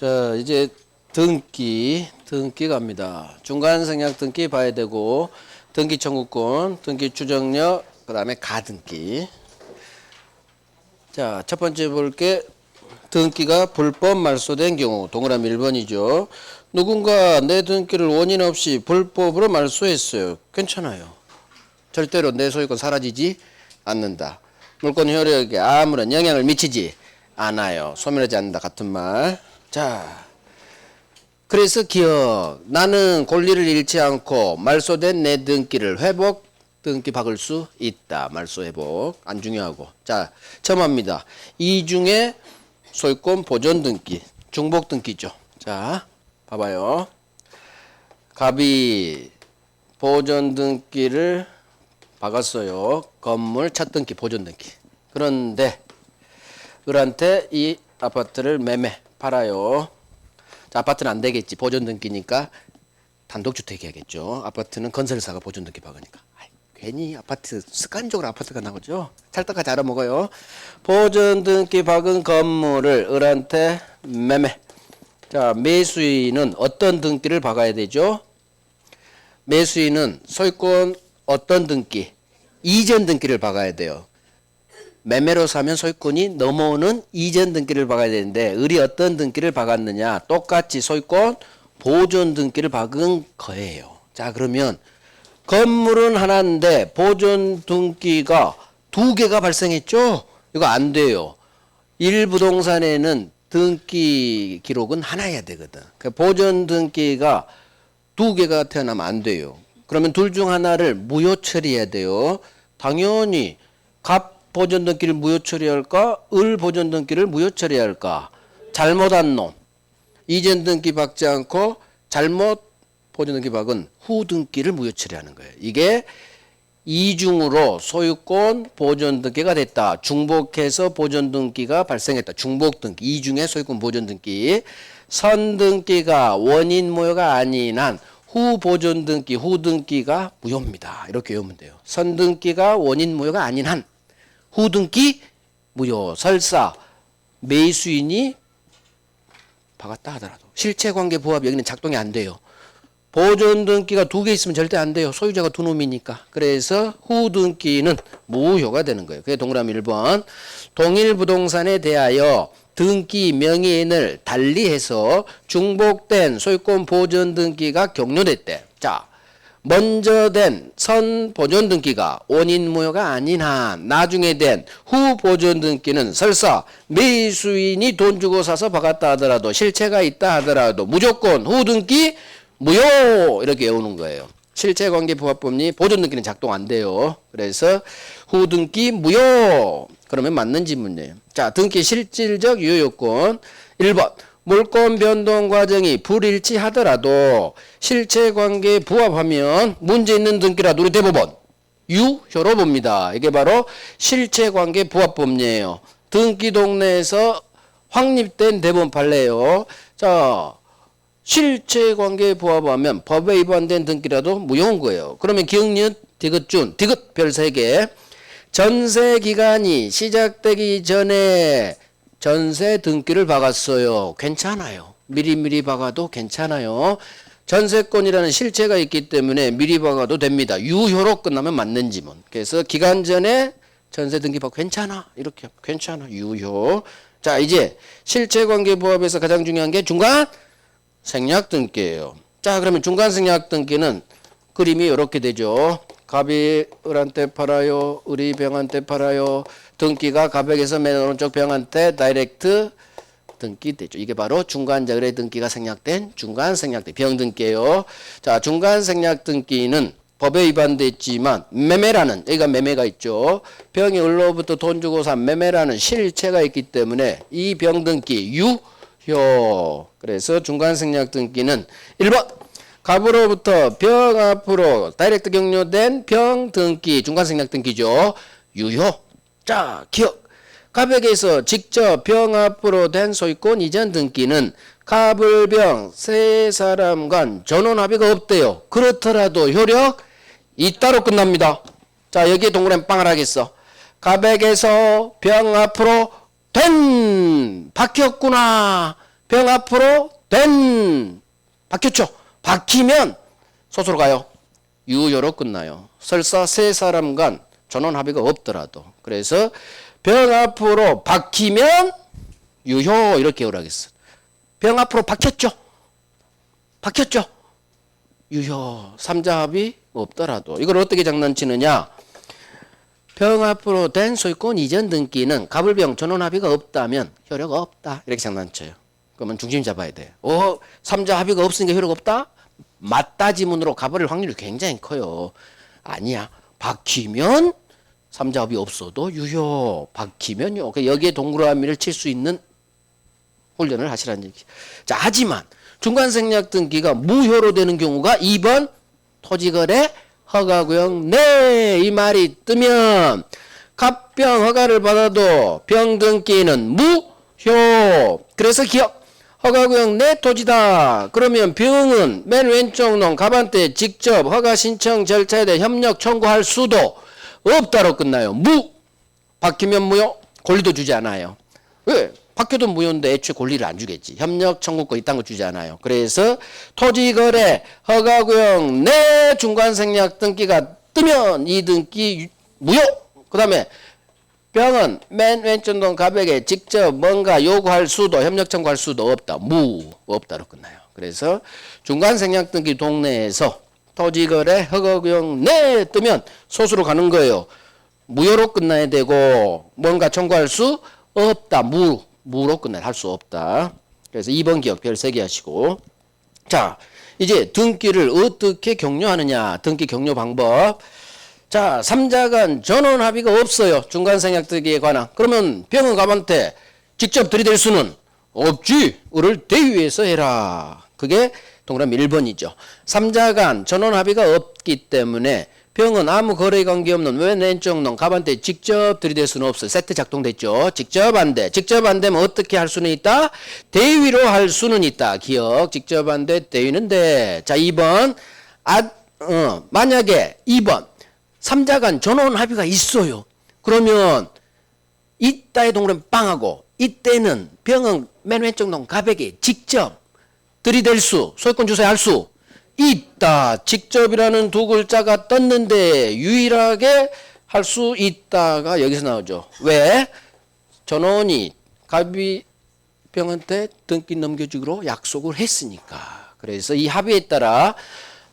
자, 이제 등기 갑니다. 중간생략 등기 봐야 되고, 등기 청구권, 등기 추정력, 그 다음에 가등기. 자, 첫 번째 볼게 등기가 불법 말소된 경우, 동그라미 1번이죠. 누군가 내 등기를 원인 없이 불법으로 말소했어요. 괜찮아요. 절대로 내 소유권 사라지지 않는다. 물권 효력에 아무런 영향을 미치지 않아요. 소멸하지 않는다. 같은 말. 자, 그래서 기억. 나는 권리를 잃지 않고 말소된 내 등기를 회복 등기 박을 수 있다. 말소 회복. 안 중요하고. 자, 첨합니다. 이 중에 소유권 보존 등기, 중복 등기죠. 자, 봐봐요. 갑이 보존 등기를 박았어요. 건물 첫 등기 보존 등기. 그런데 을한테 이 아파트를 매매 팔아요. 자, 아파트는 안 되겠지. 보존 등기니까 단독주택 해야겠죠. 아파트는 건설사가 보존 등기 박으니까. 괜히 아파트 습관적으로 아파트가 나오죠. 찰떡같이 알아먹어요. 보존 등기 박은 건물을 을한테 매매. 자, 매수인은 어떤 등기를 박아야 되죠? 매수인은 소유권 어떤 등기? 이전 등기를 박아야 돼요. 매매로 사면 소유권이 넘어오는 이전 등기를 박아야 되는데 을이 어떤 등기를 박았느냐? 똑같이 소유권 보존 등기를 박은 거예요. 자, 그러면 건물은 하나인데 보존 등기가 두 개가 발생했죠? 이거 안 돼요. 1부동산에는 등기 기록은 하나여야 되거든. 보존 등기가 두 개가 태어나면 안 돼요. 그러면 둘 중 하나를 무효 처리해야 돼요. 당연히 갑 보존 등기를 무효 처리할까? 을 보존 등기를 무효 처리할까? 잘못한 놈. 이전 등기 박지 않고 잘못 보존 등기 박은 후 등기를 무효 처리하는 거예요. 이게 이중으로 소유권 보존 등기가 됐다. 중복해서 보존 등기가 발생했다. 중복 등기. 이중에 소유권 보존 등기. 선 등기가 원인 무효가 아닌 한 후 보존 등기, 후 등기가 무효입니다. 이렇게 외우면 돼요. 선 등기가 원인 무효가 아닌 한 후 등기 무효. 설사 매수인이 박았다 하더라도 실체관계 부합 여기는 작동이 안 돼요. 보존 등기가 두 개 있으면 절대 안 돼요. 소유자가 두 놈이니까. 그래서 후 등기는 무효가 되는 거예요. 그게 동그라미 1번. 동일 부동산에 대하여 등기 명의인을 달리해서 중복된 소유권 보존 등기가 격려됐대. 자, 먼저 된 선 보존 등기가 원인 무효가 아닌 한 나중에 된 후 보존 등기는 설사 매수인이 돈 주고 사서 박았다 하더라도 실체가 있다 하더라도 무조건 후 등기 무효 이렇게 외우는 거예요. 실체관계 부합법리 보존 등기는 작동 안 돼요. 그래서 후 등기 무효. 그러면 맞는 질문이에요. 자, 등기 실질적 유효 요건 1번 물권 변동 과정이 불일치하더라도 실체관계에 부합하면 문제 있는 등기라도 우리 대법원 유효로 봅니다. 이게 바로 실체관계 부합법리예요. 등기 동네에서 확립된 대법원 판례예요. 자, 실체관계에 부합하면 법에 위반된 등기라도 무효인 거예요. 그러면 기억리은 디귿준 디귿 별 3개. 전세 기간이 시작되기 전에 전세 등기를 박았어요. 괜찮아요. 미리미리 박아도 괜찮아요. 전세권이라는 실체가 있기 때문에 미리 박아도 됩니다. 유효로 끝나면 맞는 지문. 그래서 기간 전에 전세 등기 박고 괜찮아. 이렇게 괜찮아. 유효. 자, 이제 실체관계 부합에서 가장 중요한 게 중간 생략 등기예요. 자, 그러면 중간 생략 등기는 그림이 이렇게 되죠. 갑이 을한테 팔아요. 을이 병한테 팔아요. 등기가 갑에게서 맨 오른쪽 병한테 다이렉트 등기 되죠. 이게 바로 중간자금의 등기가 생략된 중간 생략 등기 병 등기예요. 자, 중간 생략 등기는 법에 위반됐지만 매매라는 여기가 매매가 있죠. 병이 을로부터 돈 주고 산 매매라는 실체가 있기 때문에 이 병 등기 유효. 그래서 중간 생략 등기는 1번 갑으로부터 병 앞으로 다이렉트 격려된 병 등기 중간 생략 등기죠. 유효. 자, 기억. 갑에게서 직접 병 앞으로 된 소유권 이전 등기는 갑을병 세 사람 간 전원 합의가 없대요. 그렇더라도 효력 있다로 끝납니다. 자, 여기에 동그라미 빵을 하겠어. 갑에게서 병 앞으로 된 바뀌었구나. 병 앞으로 된 박혔죠. 박히면 소수로 가요. 유효로 끝나요. 설사 세 사람 간 전원 합의가 없더라도. 그래서 병 앞으로 박히면 유효 이렇게 요락했어. 병 앞으로 박혔죠. 박혔죠. 유효. 삼자 합의 없더라도. 이걸 어떻게 장난치느냐. 병 앞으로 된 소유권 이전 등기는 갑을병 전원 합의가 없다면 효력 없다. 이렇게 장난쳐요. 그러면 중심 잡아야 돼. 삼자 합의가 없으니까 효력 없다? 맞다 지문으로 가버릴 확률이 굉장히 커요. 아니야. 박히면 삼자 합의 없어도 유효. 박히면요. 여기에 동그라미를 칠 수 있는 훈련을 하시라는 얘기. 자, 하지만 중간생략 등기가 무효로 되는 경우가 2번 토지거래 허가구역 내 이 말이 뜨면 갑병 허가를 받아도 병 등기는 무효. 그래서 기억. 허가구역 내 토지다. 그러면 병은 맨 왼쪽 논 갑한테 직접 허가 신청 절차에 대해 협력 청구할 수도 없다로 끝나요. 박히면 무효. 권리도 주지 않아요. 왜? 박혀도 무효인데 애초에 권리를 안 주겠지. 협력 청구권 이딴 거 주지 않아요. 그래서 토지거래 허가구역 내 중간생략 등기가 뜨면 이 등기 무효. 그 다음에 병은 맨 왼쪽 논 갑에게 직접 뭔가 요구할 수도 협력 청구할 수도 없다. 없다로 끝나요. 그래서 중간생략 등기 동네에서 토지거래 허가구역 내 뜨면 소수로 가는 거예요. 무효로 끝나야 되고 뭔가 청구할 수 없다. 무로 끝나야 할 수 없다. 그래서 2번 기억 별 3개 하시고. 자, 이제 등기를 어떻게 격려하느냐. 등기 격려 방법. 자, 삼자간 전원 합의가 없어요. 중간생략 등기에 관한. 그러면 병은 갑한테 직접 들이댈 수는 없지. 을을 대위해서 해라. 그게 동그라미 1번이죠. 삼자간 전원 합의가 없기 때문에 병은 아무 거래 관계없는 왼 왼쪽 논 갑한테 직접 들이댈 수는 없어요. 세트 작동됐죠. 직접 안 돼. 직접 안 되면 어떻게 할 수는 있다? 대위로 할 수는 있다. 기억. 직접 안 돼. 대위는 돼. 자, 2번. 만약에 2번. 삼자간 전원 합의가 있어요. 그러면 이따의 동그라미 빵하고 이때는 병은 맨 왼쪽 논 갑에게 직접 들이댈 수, 소유권 주소할 수 있다. 직접이라는 두 글자가 떴는데 유일하게 할 수 있다가 여기서 나오죠. 왜? 전원이 갑이 병한테 등기 넘겨주기로 약속을 했으니까. 그래서 이 합의에 따라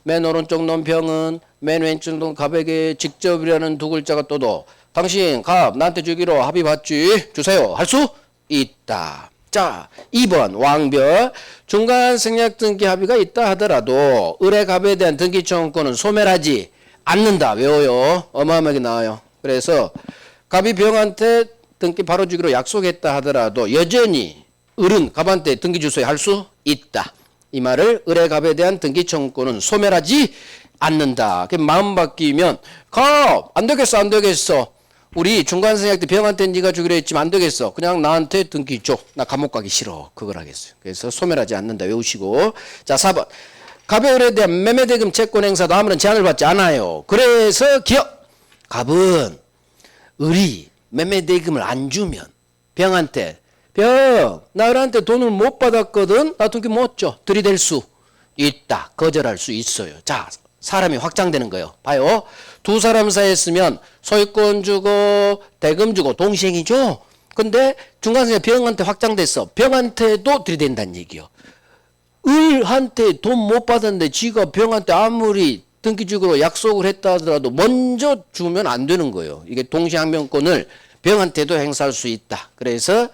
맨 오른쪽 논 병은 맨 왼쪽 논 갑에게 직접이라는 두 글자가 떠도 당신 갑 나한테 주기로 합의 받지 주세요. 할 수 있다. 자, 2번 왕별 중간생략 등기 합의가 있다 하더라도 을의 갑에 대한 등기 청구권은 소멸하지 않는다. 외워요. 어마어마하게 나와요. 그래서 갑이 병한테 등기 바로 주기로 약속했다 하더라도 여전히 을은 갑한테 등기 주소에 할 수 있다. 이 말을 을의 갑에 대한 등기 청구권은 소멸하지 않는다. 마음 바뀌면 갑 안 되겠어 안 되겠어. 우리 중간생략 때 병한테 네가 주기로 했지만 안 되겠어. 그냥 나한테 등기 줘. 나 감옥 가기 싫어. 그걸 하겠어요. 그래서 소멸하지 않는다. 외우시고. 자, 4번. 갑의 을에 대한 매매대금 채권 행사도 아무런 제한을 받지 않아요. 그래서 기억. 갑은 을이 매매대금을 안 주면 병한테 병, 나 을한테 돈을 못 받았거든. 나 등기 못 줘. 들이댈 수 있다. 거절할 수 있어요. 자, 사람이 확장되는 거예요. 봐요. 두 사람 사이에 있으면 소유권 주고 대금 주고 동시행이죠. 근데 중간생략 병한테 확장됐어. 병한테도 들이댄다는 얘기요. 을한테 돈 못 받았는데 지가 병한테 아무리 등기주기로 약속을 했다 하더라도 먼저 주면 안 되는 거예요. 이게 동시항변권을 병한테도 행사할 수 있다. 그래서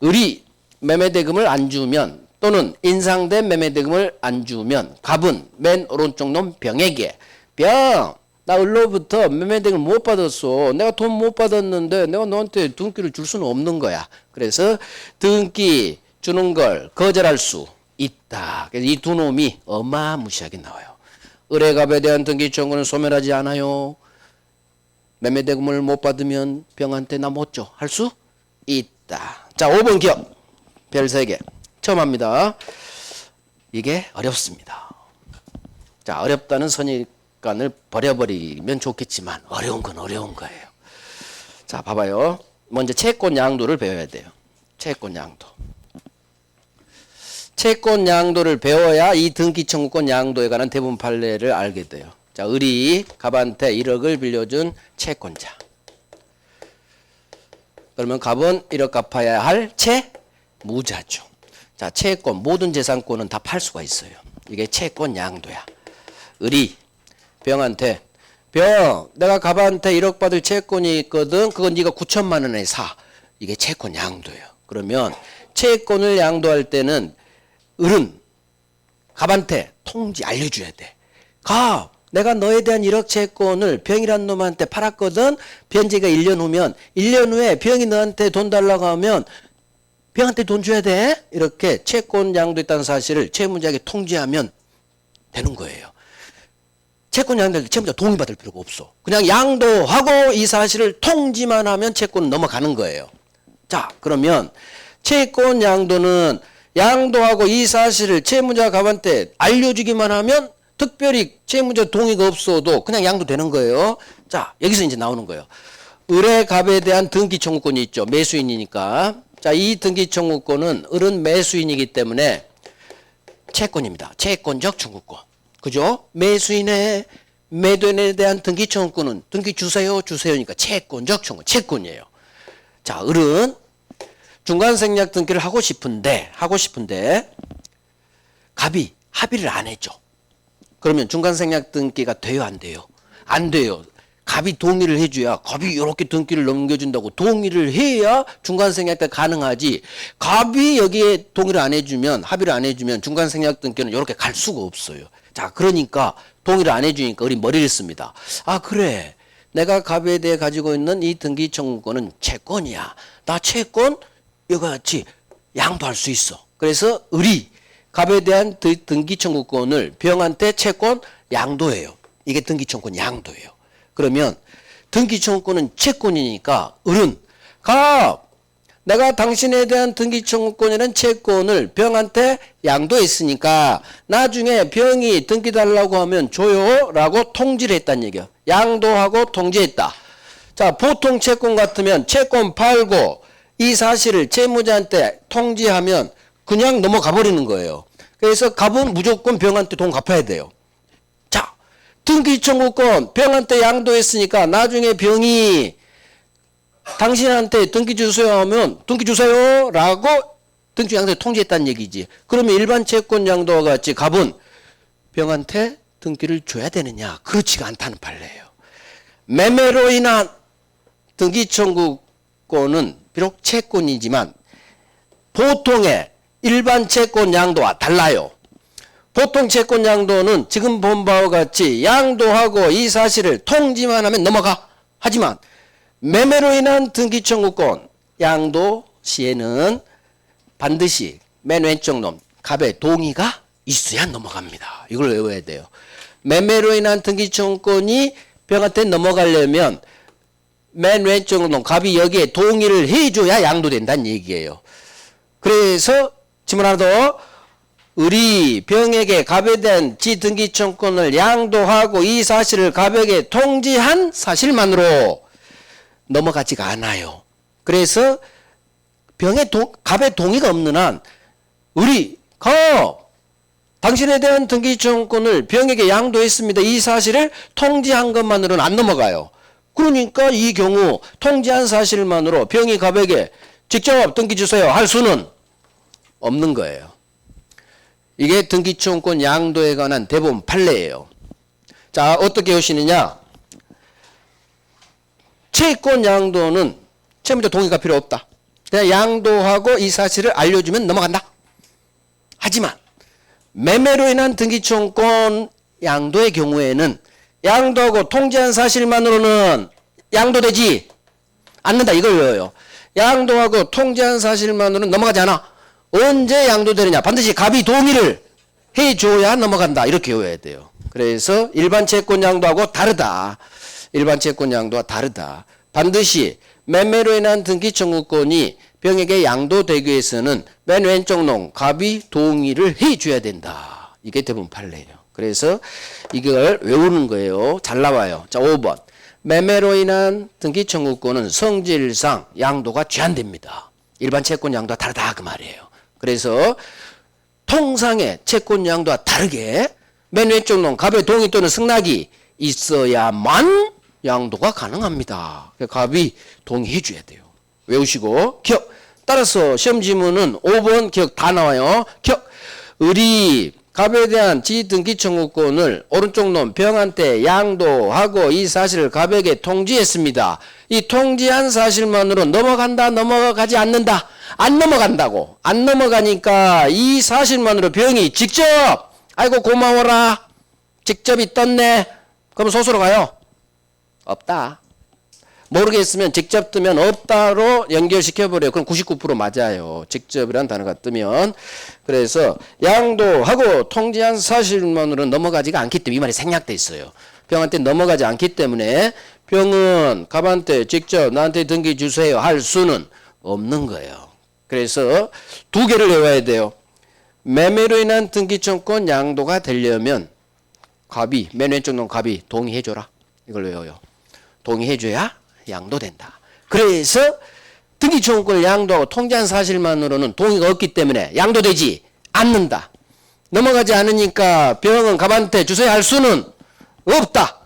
을이 매매대금을 안 주면 또는 인상된 매매대금을 안 주면 갑은 맨 오른쪽 놈 병에게 병, 나 을로부터 매매대금을 못 받았어. 내가 돈 못 받았는데 내가 너한테 등기를 줄 수는 없는 거야. 그래서 등기 주는 걸 거절할 수 있다. 그래서 이 두 놈이 어마무시하게 나와요. 을의 갑에 대한 등기 청구는 소멸하지 않아요. 매매대금을 못 받으면 병한테 나 못 줘. 할 수 있다. 자, 5번 기억. 별 3개. 처음 합니다. 이게 어렵습니다. 자, 어렵다는 선입관을 버려버리면 좋겠지만 어려운 건 어려운 거예요. 자, 봐봐요. 먼저 채권 양도를 배워야 돼요. 채권 양도. 채권 양도를 배워야 이 등기 청구권 양도에 관한 대부분 판례를 알게 돼요. 자, 을이 갑한테 1억을 빌려준 채권자. 그러면 갑은 1억 갚아야 할 채무자죠. 자, 채권 모든 재산권은 다 팔 수가 있어요. 이게 채권 양도야. 을이 병한테 병, 내가 갑한테 1억 받을 채권이 있거든. 그건 네가 9천만 원에 사. 이게 채권 양도예요. 그러면 채권을 양도할 때는 을은 갑한테 통지 알려줘야 돼. 갑, 내가 너에 대한 1억 채권을 병이란 놈한테 팔았거든. 변제가 1년 후면 1년 후에 병이 너한테 돈 달라고 하면 병한테 돈 줘야 돼. 이렇게 채권 양도했다는 사실을 채무자에게 통지하면 되는 거예요. 채권 양도할 때 채무자 동의받을 필요가 없어. 그냥 양도하고 이 사실을 통지만 하면 채권은 넘어가는 거예요. 자, 그러면 채권 양도는 양도하고 이 사실을 채무자 갑한테 알려주기만 하면 특별히 채무자 동의가 없어도 그냥 양도되는 거예요. 자, 여기서 이제 나오는 거예요. 을의 갑에 대한 등기 청구권이 있죠. 매수인이니까. 자, 이 등기 청구권은 을은 매수인이기 때문에 채권입니다. 채권적 청구권. 그죠? 매수인의 매도인에 대한 등기 청구권은 등기 주세요니까 채권적 청구권. 채권이에요. 자, 을은 중간생략 등기를 하고 싶은데 갑이 합의를 안 해줘. 그러면 중간생략 등기가 돼요, 안 돼요? 안 돼요. 갑이 동의를 해줘야, 갑이 이렇게 등기를 넘겨준다고 동의를 해야 중간생략 때 가능하지. 갑이 여기에 동의를 안 해주면, 합의를 안 해주면 중간생략 등기는 이렇게 갈 수가 없어요. 자, 그러니까 동의를 안 해주니까 우리 머리를 씁니다. 아, 그래. 내가 갑에 대해 가지고 있는 이 등기 청구권은 채권이야. 나 채권 이거 같이 양도할 수 있어. 그래서 을이 갑에 대한 등기 청구권을 병한테 채권 양도해요. 이게 등기 청구권 양도예요. 그러면 등기 청구권은 채권이니까 을은 갑, 내가 당신에 대한 등기 청구권이라는 채권을 병한테 양도했으니까 나중에 병이 등기 달라고 하면 줘요 라고 통지를 했다는 얘기야. 양도하고 통지했다. 자, 보통 채권 같으면 채권 팔고 이 사실을 채무자한테 통지하면 그냥 넘어가 버리는 거예요. 그래서 갑은 무조건 병한테 돈 갚아야 돼요. 자, 등기 청구권 병한테 양도했으니까 나중에 병이 당신한테 등기 주세요 하면 등기 주세요 라고 등기 양도에 통지했다는 얘기지. 그러면 일반 채권 양도와 같이 갑은 병한테 등기를 줘야 되느냐? 그렇지가 않다는 판례예요. 매매로 인한 등기 청구권은 비록 채권이지만 보통의 일반 채권 양도와 달라요. 보통 채권 양도는 지금 본 바와 같이 양도하고 이 사실을 통지만 하면 넘어가. 하지만 매매로 인한 등기 청구권 양도 시에는 반드시 맨 왼쪽 놈 갑의 동의가 있어야 넘어갑니다. 이걸 외워야 돼요. 매매로 인한 등기 청구권이 병한테 넘어가려면 맨 왼쪽 놈 갑이 여기에 동의를 해줘야 양도된다는 얘기예요. 그래서 질문 하나 더. 을이 병에게 갑에 대한 지등기 청구권을 양도하고 이 사실을 갑에게 통지한 사실만으로 넘어가지가 않아요. 그래서 갑의 동의가 없는 한 을이 갑, 당신에 대한 등기 청구권을 병에게 양도했습니다. 이 사실을 통지한 것만으로는 안 넘어가요. 그러니까 이 경우 통지한 사실만으로 병이 갑에게 직접 등기 주세요 할 수는 없는 거예요. 이게 등기청구권 양도에 관한 대부분 판례예요. 자, 어떻게 하시느냐? 채권 양도는 채무자 동의가 필요 없다. 그냥 양도하고 이 사실을 알려주면 넘어간다. 하지만 매매로 인한 등기청구권 양도의 경우에는 양도하고 통지한 사실만으로는 양도되지 않는다. 이걸 외워요. 양도하고 통지한 사실만으로는 넘어가지 않아. 언제 양도되느냐? 반드시 갑이 동의를 해줘야 넘어간다. 이렇게 외워야 돼요. 그래서 일반 채권 양도하고 다르다. 일반 채권 양도와 다르다. 반드시 매매로 인한 등기 청구권이 병에게 양도되기 위해서는 맨 왼쪽 놈 갑이 동의를 해줘야 된다. 이게 대부분 판례예요. 그래서 이걸 외우는 거예요. 잘 나와요. 자, 5번. 매매로 인한 등기 청구권은 성질상 양도가 제한됩니다. 일반 채권 양도와 다르다 그 말이에요. 그래서 통상의 채권 양도와 다르게 맨 왼쪽 놈 갑의 동의 또는 승낙이 있어야만 양도가 가능합니다. 갑이 동의해 줘야 돼요. 외우시고 기억. 따라서 시험 지문은 5번 기억 다 나와요. 기억. 을이 갑에 대한 지등기 청구권을 오른쪽 놈 병한테 양도하고 이 사실을 갑에게 통지했습니다. 이 통지한 사실만으로 넘어간다, 넘어가지 않는다. 안 넘어간다고. 안 넘어가니까 이 사실만으로 병이 직접 아이고 고마워라. 직접이 떴네. 그럼 소수로 가요. 없다. 모르겠으면 직접 뜨면 없다로 연결시켜버려요. 그럼 99% 맞아요. 직접이라는 단어가 뜨면. 그래서 양도하고 통지한 사실만으로 넘어가지가 않기 때문에 이 말이 생략돼 있어요. 병한테 넘어가지 않기 때문에 병은 갑한테 직접 나한테 등기 주세요 할 수는 없는 거예요. 그래서 두 개를 외워야 돼요. 매매로 인한 등기청권 양도가 되려면 갑이 맨 왼쪽 놈 갑이 동의해줘라. 이걸 외워요. 동의해줘야 양도된다. 그래서 등기청구권을 양도하고 통지한 사실만으로는 동의가 없기 때문에 양도되지 않는다. 넘어가지 않으니까 병은 갑한테 주세요 할 수는 없다.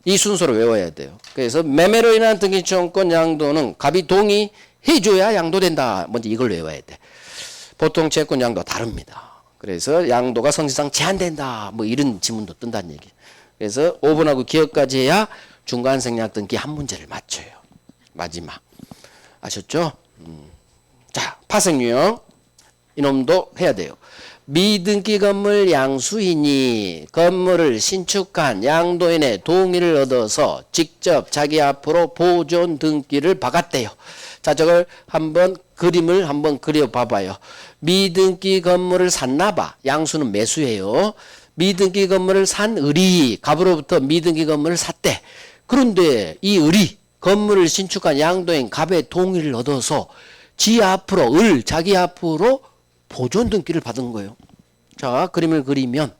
이 순서로 외워야 돼요. 그래서 매매로 인한 등기청구권 양도는 갑이 동의해줘야 양도된다. 먼저 이걸 외워야 돼. 보통 채권 양도가 다릅니다. 그래서 양도가 성질상 제한된다. 뭐 이런 지문도 뜬다는 얘기. 그래서 5번하고 기억까지 해야 중간 생략 등기 한 문제를 맞춰요. 마지막. 아셨죠? 자, 파생 유형. 이놈도 해야 돼요. 미등기 건물 양수인이 건물을 신축한 양도인의 동의를 얻어서 직접 자기 앞으로 보존 등기를 박았대요. 자, 저걸 한번 그림을 한번 그려봐봐요. 미등기 건물을 샀나봐. 양수는 매수예요. 미등기 건물을 산 을이 갑으로부터 미등기 건물을 샀대. 그런데 이 을이 건물을 신축한 양도인 갑의 동의를 얻어서 지 앞으로 자기 앞으로 보존 등기를 받은 거예요. 자, 그림을 그리면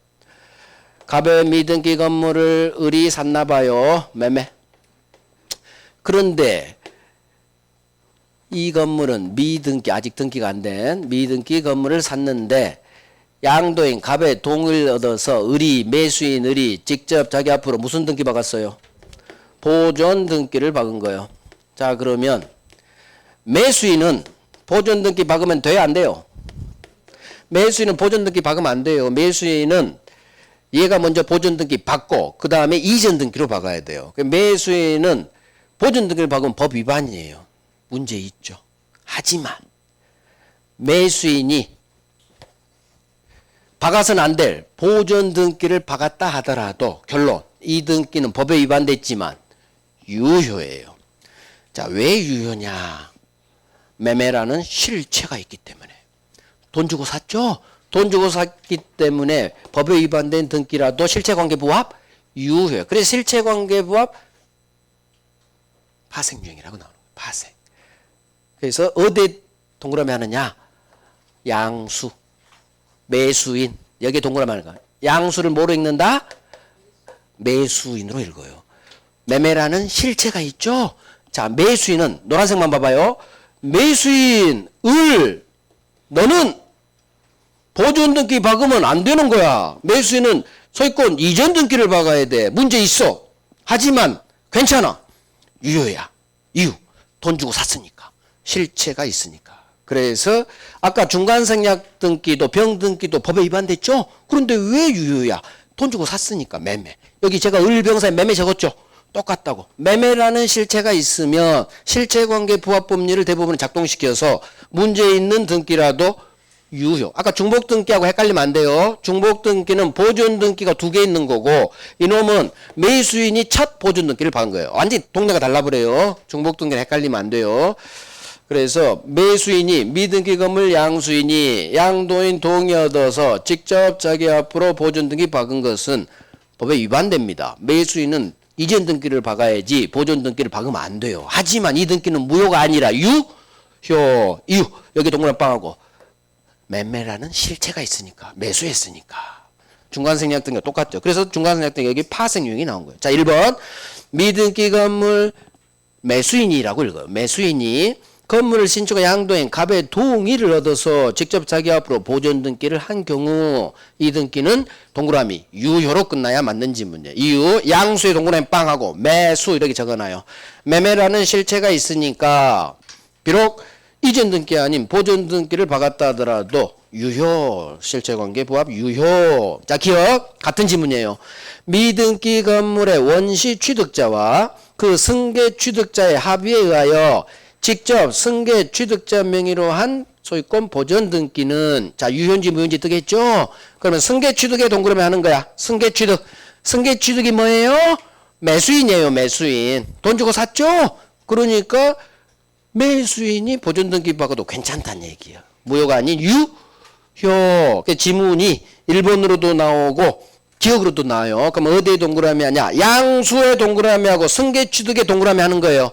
갑의 미등기 건물을 을이 샀나 봐요. 매매. 그런데 이 건물은 미등기, 아직 등기가 안 된 미등기 건물을 샀는데 양도인 갑의 동의를 얻어서 매수인 을이 직접 자기 앞으로 무슨 등기 박았어요? 보존 등기를 박은 거예요. 자, 그러면 매수인은 보존 등기 박으면 돼요, 안 돼요? 매수인은 보존 등기 박으면 안 돼요. 매수인은 얘가 먼저 보존 등기 받고 그 다음에 이전 등기로 박아야 돼요. 매수인은 보존 등기를 박으면 법 위반이에요. 문제 있죠. 하지만 매수인이 박아서는 안 될 보존 등기를 박았다 하더라도 결론 이 등기는 법에 위반됐지만 유효예요. 자, 왜 유효냐? 매매라는 실체가 있기 때문에. 돈 주고 샀죠? 돈 주고 샀기 때문에 법에 위반된 등기라도 실체관계 부합 유효해요. 그래서 실체관계 부합 파생유형이라고 나오는 거예요. 파생. 그래서 어디에 동그라미 하느냐? 양수, 매수인. 여기에 동그라미 하는 거예요. 양수를 뭐로 읽는다? 매수인으로 읽어요. 매매라는 실체가 있죠? 자, 매수인은 노란색만 봐봐요. 매수인, 너는 보존 등기 박으면 안 되는 거야. 매수인은 소유권 이전 등기를 박아야 돼. 문제 있어. 하지만 괜찮아. 유효야. 이유. 돈 주고 샀으니까. 실체가 있으니까. 그래서 아까 중간생략 등기도 병 등기도 법에 위반됐죠? 그런데 왜 유효야? 돈 주고 샀으니까 매매. 여기 제가 을병사에 매매 적었죠? 똑같다고. 매매라는 실체가 있으면 실체관계 부합 법리를 대부분 작동시켜서 문제 있는 등기라도 유효. 아까 중복등기하고 헷갈리면 안 돼요. 중복등기는 보존등기가 2개 있는 거고 이놈은 매수인이 첫 보존등기를 받은 거예요. 완전히 동네가 달라버려요. 중복등기는 헷갈리면 안 돼요. 그래서 매수인이 미등기 건물 양수인이 양도인 동의 얻어서 직접 자기 앞으로 보존등기 박은 것은 법에 위반됩니다. 매수인은 이전 등기를 박아야지 보존 등기를 박으면 안 돼요. 하지만 이 등기는 무효가 아니라 이유. 여기 동그란 빵하고 매매라는 실체가 있으니까 매수했으니까. 중간생략 등기가 똑같죠. 그래서 중간생략 등기 여기 파생유형이 나온 거예요. 자, 1번 미등기 건물 매수인이라고 읽어요. 매수인이 건물을 신축한 양도인 갑의 동의를 얻어서 직접 자기 앞으로 보존 등기를 한 경우 이 등기는 동그라미 유효로 끝나야 맞는 질문이에요. 이유 양수의 동그라미 빵하고 매수 이렇게 적어놔요. 매매라는 실체가 있으니까 비록 이전 등기 아닌 보존 등기를 박았다 하더라도 유효 실체관계 부합 유효. 자 기억 같은 지문이에요. 미등기 건물의 원시 취득자와 그 승계 취득자의 합의에 의하여 직접 승계 취득자 명의로 한 소유권 보존 등기는 자 유효인지 무효인지 뜨겠죠. 그러면 승계 취득에 동그라미 하는 거야. 승계 취득. 승계 취득이 뭐예요? 매수인이에요. 매수인. 돈 주고 샀죠. 그러니까 매수인이 보존 등기 박아도 괜찮다는 얘기야. 무효가 아닌 유효. 그 지문이 1번으로도 나오고 기억으로도 나와요. 그럼 어디에 동그라미 하냐? 양수의 동그라미하고 승계 취득의 동그라미 하는 거예요.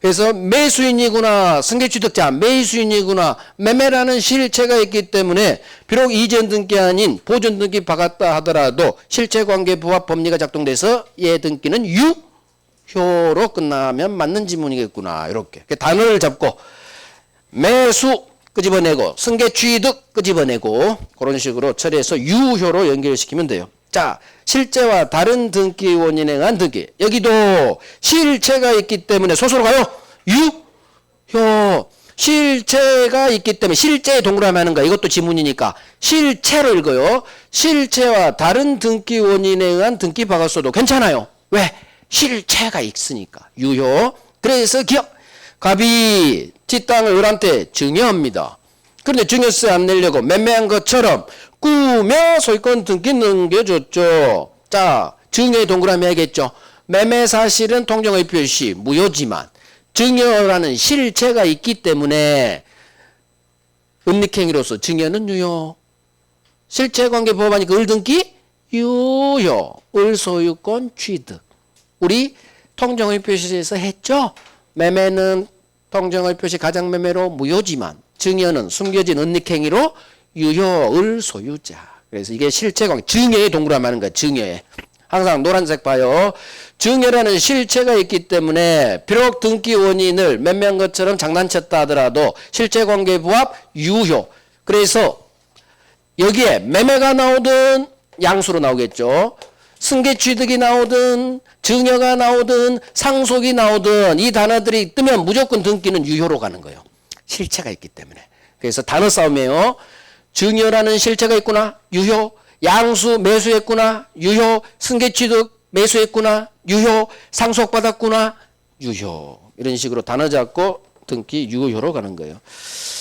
그래서 매수인이구나, 승계취득자, 매수인이구나, 매매라는 실체가 있기 때문에 비록 이전 등기 아닌 보존 등기 박았다 하더라도 실체관계 부합 법리가 작동돼서 얘 등기는 유효로 끝나면 맞는 지문이겠구나. 이렇게 단어를 잡고 매수 끄집어내고 승계취득 끄집어내고 그런 식으로 처리해서 유효로 연결시키면 돼요. 자, 실체와 다른 등기 원인에 의한 등기. 여기도 실체가 있기 때문에 소수로 가요. 유효. 실체가 있기 때문에 실제에 동그라미 하는 거야. 이것도 지문이니까 실체로 읽어요. 실체와 다른 등기 원인에 의한 등기 박았어도 괜찮아요. 왜? 실체가 있으니까. 유효. 그래서 기억. 갑이 지 땅을 을한테 증여합니다. 그런데 증여세 안 내려고 매매한 것처럼 꾸며 소유권 등기 넘겨줬죠. 자, 증여의 동그라미 해야겠죠. 매매 사실은 통정의 표시 무효지만 증여라는 실체가 있기 때문에 음닉행위로서 증여는 유효. 실체관계 법하니까 을등기 유효. 을소유권 취득. 우리 통정의 표시에서 했죠. 매매는 통정의 표시 가장매매로 무효지만 증여는 숨겨진 은닉행위로 유효을 소유자. 그래서 이게 실체관계 증여에 동그라미 하는 거야. 증여에. 항상 노란색 봐요. 증여라는 실체가 있기 때문에 비록 등기 원인을 매매한 것처럼 장난쳤다 하더라도 실체관계 부합 유효. 그래서 여기에 매매가 나오든 양수로 나오겠죠. 승계취득이 나오든 증여가 나오든 상속이 나오든 이 단어들이 뜨면 무조건 등기는 유효로 가는 거예요. 실체가 있기 때문에. 그래서 단어 싸움이에요. 증여라는 실체가 있구나. 유효. 양수 매수했구나. 유효. 승계취득 매수했구나. 유효. 상속받았구나. 유효. 이런 식으로 단어 잡고 등기 유효로 가는 거예요.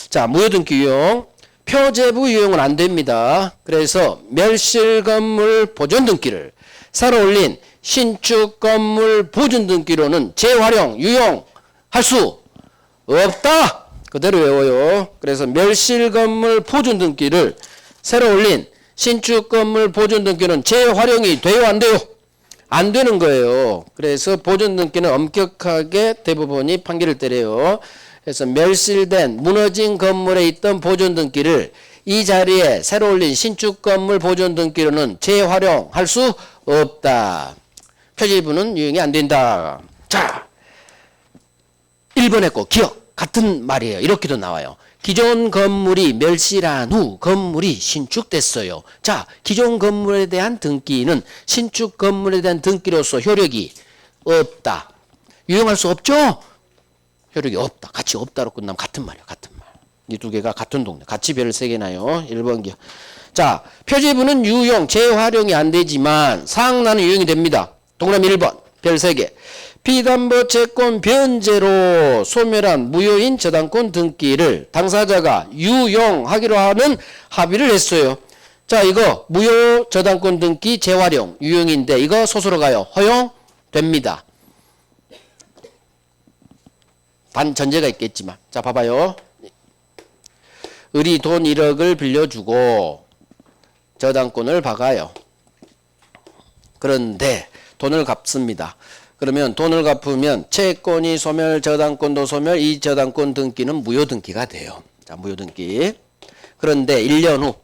자, 무효등기 유형. 표제부 유형은 안 됩니다. 그래서 멸실 건물 보존 등기를 새로 올린 신축 건물 보존 등기로는 재활용, 유용할 수 없다. 그대로 외워요. 그래서 멸실 건물 보존 등기를 새로 올린 신축 건물 보존 등기는 재활용이 돼요, 안 돼요? 안 되는 거예요. 그래서 보존 등기는 엄격하게 대법원이 판결을 때려요. 그래서 멸실된 무너진 건물에 있던 보존 등기를 이 자리에 새로 올린 신축 건물 보존 등기로는 재활용할 수 없다. 표제부는 유용이 안 된다. 자, 1번에 꼭 기억. 같은 말이에요. 이렇게도 나와요. 기존 건물이 멸실한 후 건물이 신축됐어요. 자, 기존 건물에 대한 등기는 신축 건물에 대한 등기로서 효력이 없다. 유용할 수 없죠? 효력이 없다. 같이 없다로 끝나면 같은 말이에요. 같은 말. 이 두 개가 같은 동네. 같이 별을 3개 나요. 1번 기억. 자, 표제부는 유용, 재활용이 안 되지만 상란은 유용이 됩니다. 동그라미 1번. 별 3개. 피담보 채권 변제로 소멸한 무효인 저당권 등기를 당사자가 유용하기로 하는 합의를 했어요. 자, 이거 무효 저당권 등기 재활용 유용인데 이거 소수로 가요. 허용됩니다. 단 전제가 있겠지만. 자, 봐봐요. 을이 돈 1억을 빌려주고 저당권을 박아요. 그런데 돈을 갚습니다. 그러면 돈을 갚으면 채권이 소멸, 저당권도 소멸, 이 저당권 등기는 무효등기가 돼요. 자, 무효등기. 그런데 1년 후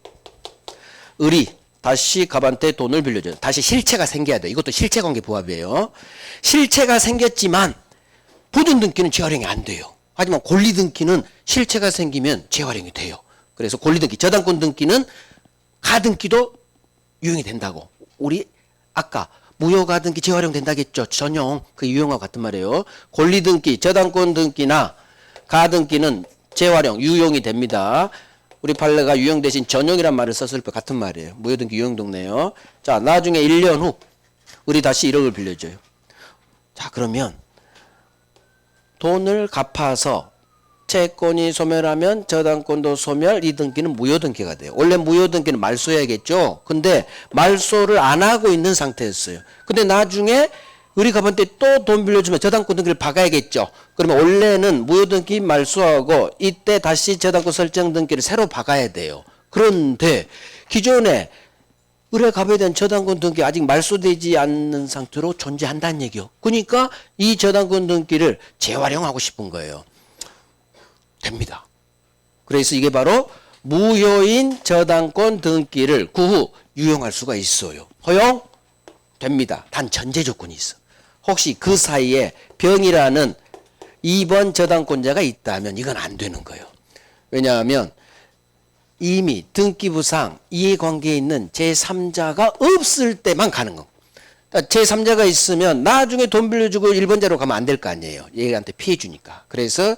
을이 다시 갑한테 돈을 빌려줘요. 다시 실체가 생겨야 돼요. 이것도 실체관계 부합이에요. 실체가 생겼지만 보존등기는 재활용이 안 돼요. 하지만 권리등기는 실체가 생기면 재활용이 돼요. 그래서 권리등기, 저당권 등기는 가등기도 유용이 된다고. 우리 아까 무효가등기 재활용된다겠죠. 전용 그 유용하고 같은 말이에요. 권리등기, 저당권 등기나 가등기는 재활용, 유용이 됩니다. 우리 판례가 유용 대신 전용이란 말을 썼을 때 같은 말이에요. 무효등기 유용동네요. 자, 나중에 1년 후 우리 다시 1억을 빌려줘요. 자, 그러면 돈을 갚아서 채권이 소멸하면 저당권도 소멸, 이 등기는 무효등기가 돼요. 원래 무효등기는 말소해야겠죠. 근데 말소를 안 하고 있는 상태였어요. 근데 나중에 의리가반때 또 돈 빌려주면 저당권 등기를 박아야겠죠. 그러면 원래는 무효등기 말소하고 이때 다시 저당권 설정 등기를 새로 박아야 돼요. 그런데 기존에 의뢰가반에 대한 저당권 등기 아직 말소되지 않는 상태로 존재한다는 얘기요. 그러니까 이 저당권 등기를 재활용하고 싶은 거예요. 됩니다. 그래서 이게 바로 무효인 저당권 등기를 구후 유용할 수가 있어요. 허용? 됩니다. 단 전제 조건이 있어. 혹시 그 사이에 병이라는 2번 저당권자가 있다면 이건 안 되는 거예요. 왜냐하면 이미 등기부상 이해관계에 있는 제3자가 없을 때만 가는 거. 제3자가 있으면 나중에 돈 빌려주고 1번자로 가면 안 될 거 아니에요. 얘한테 피해 주니까. 그래서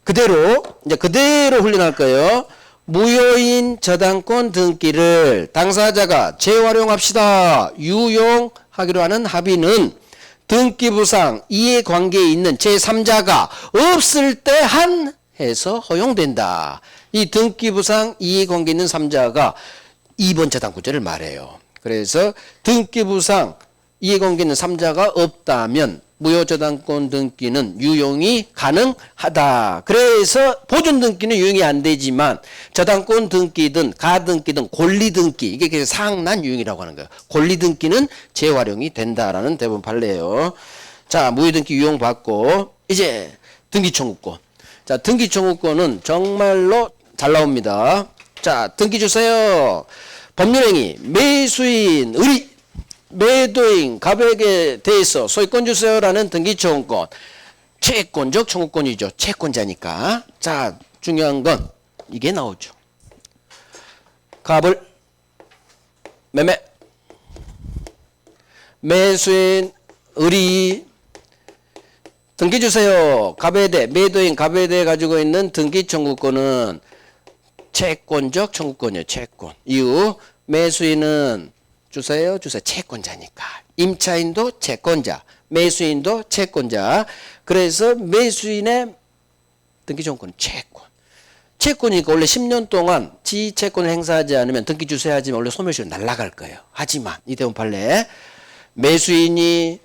그대로 훈련할 거예요. 무효인 저당권 등기를 당사자가 재활용합시다. 유용하기로 하는 합의는 등기부상 이해관계에 있는 제3자가 없을 때 한해서 허용된다. 이 등기부상 이해관계에 있는 3자가 2번 저당권자를 말해요. 그래서 등기부상 이해관계 있는 3자가 없다면 무효저당권 등기는 유용이 가능하다. 그래서 보존등기는 유용이 안 되지만 저당권 등기든 가등기든 권리등기 이게 상난 유용이라고 하는 거예요. 권리등기는 재활용이 된다라는 대부분 판례예요. 자, 무효등기 유용 받고 이제 등기청구권. 자, 등기청구권은 정말로 잘 나옵니다. 자, 등기 주세요. 법률행위 매수인 의리 매도인 갑에게 대해서 소유권 주세요라는 등기청구권. 채권적 청구권이죠. 채권자니까. 자, 중요한 건 이게 나오죠. 갑을 매매 매수인 의리 등기 주세요. 갑에 대해 매도인 갑에 대해 가지고 있는 등기 청구권은 채권적 청구권이에요. 채권. 이후 매수인은 주세요. 채권자니까. 임차인도 채권자, 매수인도 채권자. 그래서 매수인의 등기청구권 채권. 채권이니까 원래 10년 동안 지 채권을 행사하지 않으면 등기 주세요 하지만 원래 소멸시효 날아갈 거예요. 하지만 이태원 판례 매수인이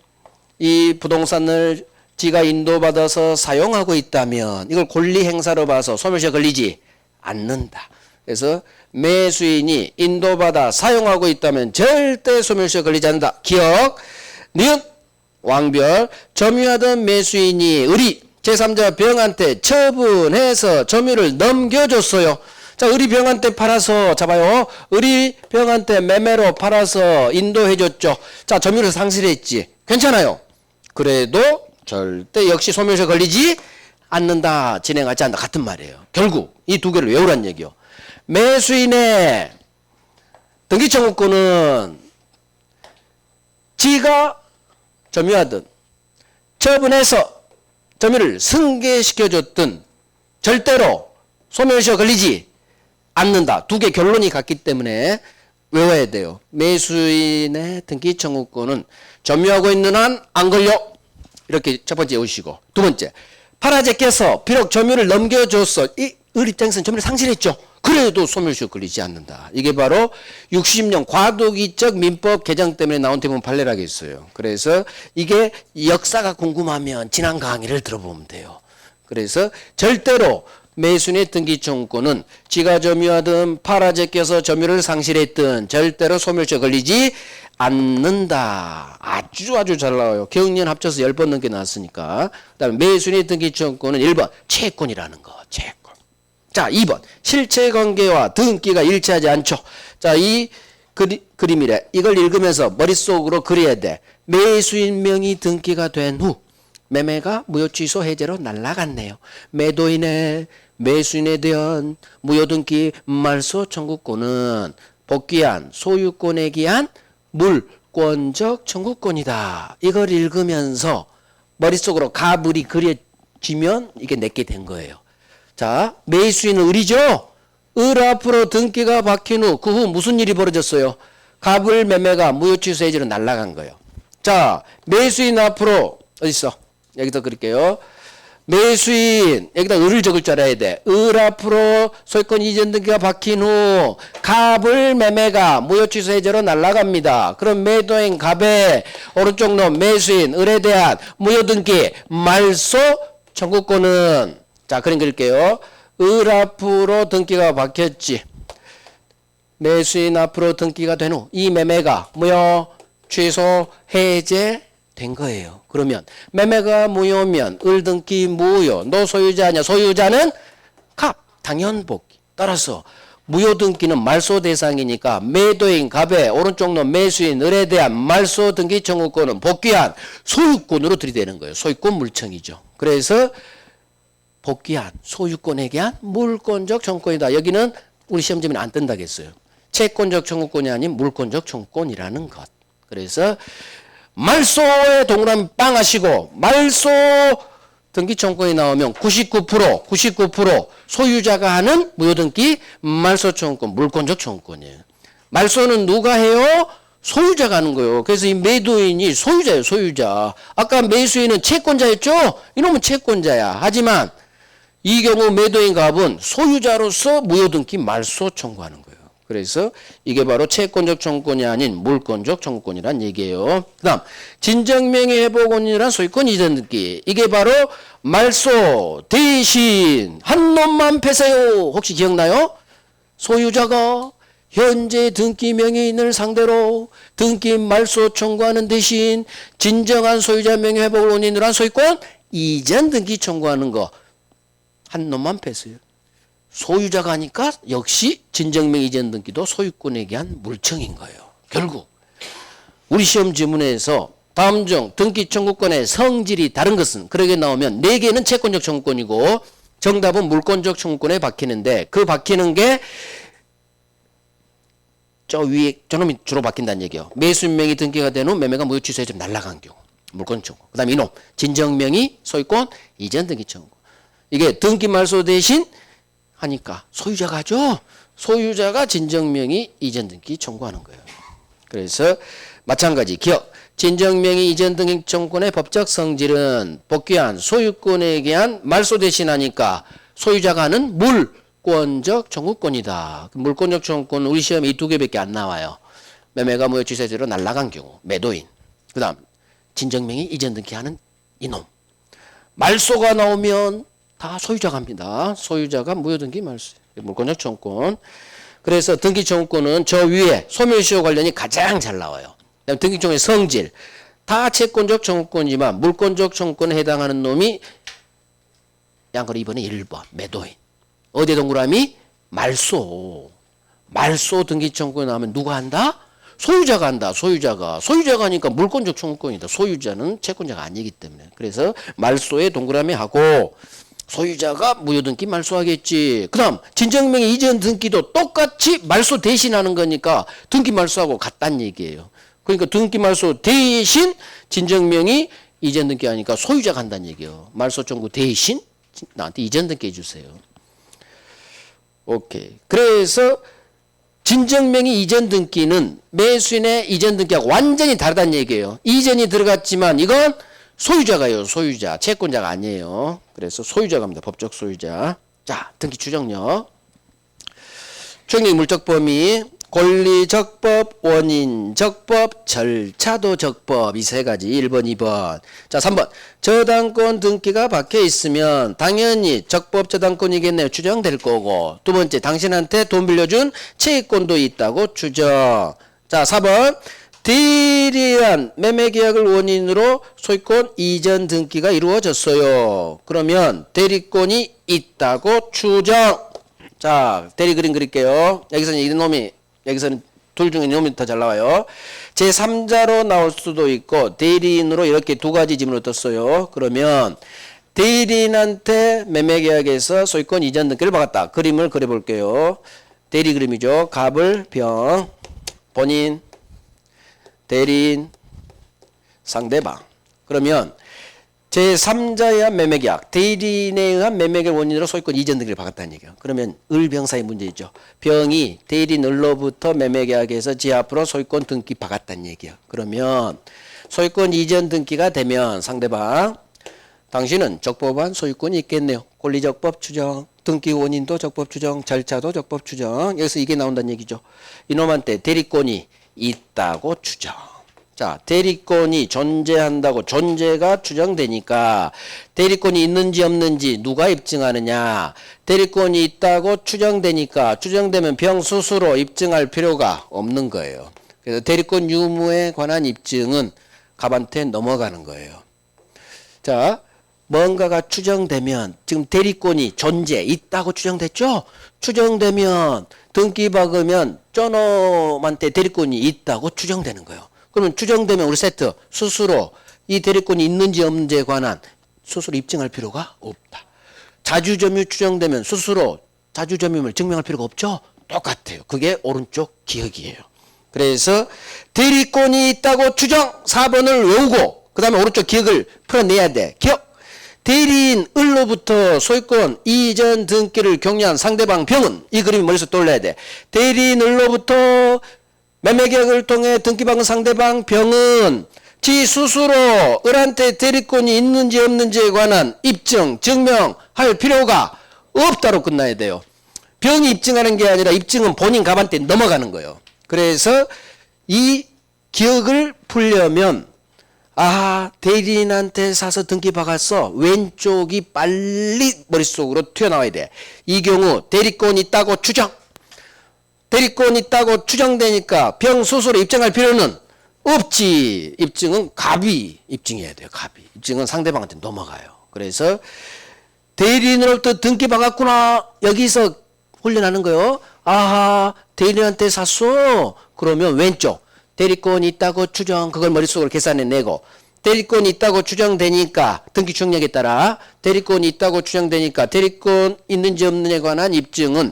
이 부동산을 지가 인도받아서 사용하고 있다면 이걸 권리 행사로 봐서 소멸시효 걸리지 않는다. 그래서 매수인이 인도받아 사용하고 있다면 절대 소멸시효 걸리지 않는다. 기억, 니은, 왕별, 점유하던 매수인이 의리, 제3자 병한테 처분해서 점유를 넘겨줬어요. 자, 의리 병한테 팔아서, 잡아요. 의리 병한테 매매로 팔아서 인도해줬죠. 자, 점유를 상실했지. 괜찮아요. 그래도 절대 역시 소멸시효 걸리지 않는다. 진행하지 않는다. 같은 말이에요. 결국 이 두 개를 외우란 얘기요. 매수인의 등기청구권은 지가 점유하든 처분해서 점유를 승계시켜줬든 절대로 소멸시효 걸리지 않는다. 두 개 결론이 같기 때문에 외워야 돼요. 매수인의 등기청구권은 점유하고 있는 한 안 걸려. 이렇게 첫 번째 외우시고, 두 번째 팔아제께서 비록 점유를 넘겨줬어. 이 의리장에서는 점유를 상실했죠. 그래도 소멸시효 걸리지 않는다. 이게 바로 60년 과도기적 민법 개정 때문에 나온 대부분 판례라고 있어요. 그래서 이게 역사가 궁금하면 지난 강의를 들어보면 돼요. 그래서 절대로 매수인의 등기청구권은 지가 점유하든 팔아제껴서 점유를 상실했든 절대로 소멸시효 걸리지 않는다. 아주 잘 나와요. 경년 합쳐서 10번 넘게 나왔으니까. 그 다음에 매수인의 등기청구권은 1번 채권이라는 거. 채권. 자, 2번 실체관계와 등기가 일치하지 않죠. 자, 이 그림이래. 이걸 읽으면서 머릿속으로 그려야 돼. 매수인 명의 등기가 된 후 매매가 무효 취소 해제로 날라갔네요. 매도인의 매수인에 대한 무효 등기 말소 청구권은 복귀한 소유권에 기한 물권적 청구권이다. 이걸 읽으면서 머릿속으로 가불이 그려지면 이게 내게 된 거예요. 자, 매수인은 을이죠? 을 앞으로 등기가 박힌 후 그 후 무슨 일이 벌어졌어요? 가불 매매가 무효 취소 해지로 날아간 거예요. 자, 매수인 앞으로 어디 있어? 여기다 그릴게요. 매수인 여기다 을을 적을 줄 알아야 돼. 을 앞으로 소유권 이전 등기가 박힌 후 갑을 매매가 무효 취소 해제로 날아갑니다. 그럼 매도인 갑의 오른쪽 놈 매수인 을에 대한 무효 등기 말소 청구권은 자 그림 그릴게요. 을 앞으로 등기가 박혔지. 매수인 앞으로 등기가 된 후 이 매매가 무효 취소 해제된 거예요. 그러면 매매가 무효면 을 등기 무효. 너 소유자냐? 소유자는 갑. 당연 복귀. 따라서 무효 등기는 말소 대상이니까 매도인 갑의 오른쪽 놈 매수인 을에 대한 말소 등기 청구권은 복귀한 소유권으로 들이대는 거예요. 소유권 물청이죠. 그래서 복귀한 소유권에 대한 물권적 청구권이다. 여기는 우리 시험지면 안 뜬다겠어요. 채권적 청구권이 아닌 물권적 청구권이라는 것. 그래서 말소에 동그라미 빵 하시고 말소 등기 청구권이 나오면 99% 소유자가 하는 무효등기 말소 청구권, 물권적 청구권이에요. 말소는 누가 해요? 소유자가 하는 거예요. 그래서 이 매도인이 소유자예요, 소유자. 아까 매수인은 채권자였죠? 이놈은 채권자야. 하지만 이 경우 매도인 갑은 소유자로서 무효등기 말소 청구하는 거예요. 그래서 이게 바로 채권적 청구권이 아닌 물권적 청구권이란 얘기예요. 그 다음 진정명의 회복원이란 소유권 이전 등기. 이게 바로 말소 대신 한 놈만 패세요. 혹시 기억나요? 소유자가 현재 등기 명의인을 상대로 등기 말소 청구하는 대신 진정한 소유자 명의 회복을 원인으로 한 소유권 이전 등기 청구하는 거 한 놈만 패세요. 소유자가 하니까 역시 진정명 이전 등기도 소유권에 대한 물청인 거예요. 결국 우리 시험 지문에서 다음 중 등기 청구권의 성질이 다른 것은 그러게 나오면 4개는 채권적 청구권이고 정답은 물권적 청구권에 박히는데 그 박히는 게 저 위에 저놈이 주로 박힌다는 얘기예요. 매수인명이 등기가 된 후 매매가 무효 취소해 좀 날라간 경우 물권 청구. 그 다음에 이놈 진정명이 소유권 이전 등기 청구. 이게 등기 말소 대신 하니까 소유자가 하죠. 소유자가 진정명의 이전 등기 청구하는 거예요. 그래서 마찬가지 기억. 진정명의 이전 등기 청구권의 법적 성질은 복귀한 소유권에 대한 말소 대신하니까 소유자가 하는 물권적 청구권이다. 물권적 청구권은 우리 시험에 이 2개밖에 안 나와요. 매매가 무효 취소제로 날라간 경우 매도인. 그 다음 진정명의 이전 등기하는 이놈. 말소가 나오면 다 소유자가 합니다. 소유자가 무효등기 말소. 물권적 청구권. 그래서 등기 청구권은 저 위에 소멸시효 관련이 가장 잘 나와요. 그다음에 등기 청구의 성질. 다 채권적 청구권이지만 물권적 청구권에 해당하는 놈이 양거리 2번에 1번 매도인. 어디에 동그라미? 말소. 말소 등기 청구권이 나오면 누가 한다? 소유자가 한다. 소유자가 하니까 물권적 청구권이다. 소유자는 채권자가 아니기 때문에. 그래서 말소에 동그라미 하고 소유자가 무효등기 말소하겠지. 그 다음 진정명의 이전 등기도 똑같이 말소 대신하는 거니까 등기 말소하고 같다는 얘기예요. 그러니까 등기 말소 대신 진정명의 이전 등기 하니까 소유자가 한다는 얘기예요. 말소 청구 대신 나한테 이전 등기 해주세요. 오케이. 그래서 진정명의 이전 등기는 매수인의 이전 등기하고 완전히 다르다는 얘기예요. 이전이 들어갔지만 이건 소유자가요. 소유자. 채권자가 아니에요. 그래서 소유자가 합니다. 법적 소유자. 자, 등기 추정력. 추정력 물적 범위. 권리적법, 원인적법, 절차도적법. 이 세 가지. 1번, 2번. 자, 3번. 저당권 등기가 박혀 있으면 당연히 적법 저당권이겠네요. 추정될 거고. 두 번째. 당신한테 돈 빌려준 채권도 있다고 추정. 자, 4번. 대리한 매매계약을 원인으로 소유권 이전 등기가 이루어졌어요. 그러면 대리권이 있다고 추정. 자, 대리 그림 그릴게요. 여기서는 이놈이 여기서는 둘 중에 이놈이 더 잘 나와요. 제3자로 나올 수도 있고 대리인으로 이렇게 두 가지 지문을 떴어요. 그러면 대리인한테 매매계약에서 소유권 이전 등기를 받았다. 그림을 그려볼게요. 대리 그림이죠. 갑을, 병, 본인, 대리인, 상대방. 그러면 제3자에 의한 매매계약, 대리인에 의한 매매계약 원인으로 소유권 이전 등기를 받았다는 얘기예요. 그러면 을병사의 문제이죠. 병이 대리인 을로부터 매매계약에서 지 앞으로 소유권 등기 받았다는 얘기예요. 그러면 소유권 이전 등기가 되면 상대방, 당신은 적법한 소유권이 있겠네요. 권리적법 추정, 등기 원인도 적법 추정, 절차도 적법 추정. 여기서 이게 나온다는 얘기죠. 이놈한테 대리권이 있다고 추정. 자, 대리권이 존재한다고 존재가 추정되니까 대리권이 있는지 없는지 누가 입증하느냐. 대리권이 있다고 추정되니까 추정되면 병 스스로 입증할 필요가 없는 거예요. 그래서 대리권 유무에 관한 입증은 갑한테 넘어가는 거예요. 자, 뭔가가 추정되면 지금 대리권이 존재 있다고 추정됐죠? 추정되면 등기 박으면 저놈한테 대리권이 있다고 추정되는 거예요. 그러면 추정되면 우리 세트 스스로 이 대리권이 있는지 없는지에 관한 스스로 입증할 필요가 없다. 자주점유 추정되면 스스로 자주점유를 증명할 필요가 없죠? 똑같아요. 그게 오른쪽 기억이에요. 그래서 대리권이 있다고 추정 4번을 외우고 그 다음에 오른쪽 기억을 풀어내야 돼. 기억! 대리인 을로부터 소유권 이전 등기를 격려한 상대방 병은 이 그림이 머릿속에 떠올려야 돼. 대리인 을로부터 매매계약을 통해 등기받은 상대방 병은 지 스스로 을한테 대리권이 있는지 없는지에 관한 입증, 증명할 필요가 없다로 끝나야 돼요. 병이 입증하는 게 아니라 입증은 본인 갑한테 넘어가는 거예요. 그래서 이 기억을 풀려면 대리인한테 사서 등기 박았어. 왼쪽이 빨리 머릿속으로 튀어나와야 돼. 이 경우 대리권 있다고 추정. 대리권 있다고 추정되니까 병 스스로 입증할 필요는 없지. 입증은 갑이 입증해야 돼요. 갑이. 입증은 상대방한테 넘어가요. 그래서 대리인으로부터 등기 박았구나. 여기서 훈련하는 거예요. 대리인한테 샀어. 그러면 왼쪽. 대리권이 있다고 추정, 그걸 머릿속으로 계산해내고 대리권이 있다고 추정되니까 등기 추정력에 따라 대리권이 있다고 추정되니까 대리권 있는지 없는지에 관한 입증은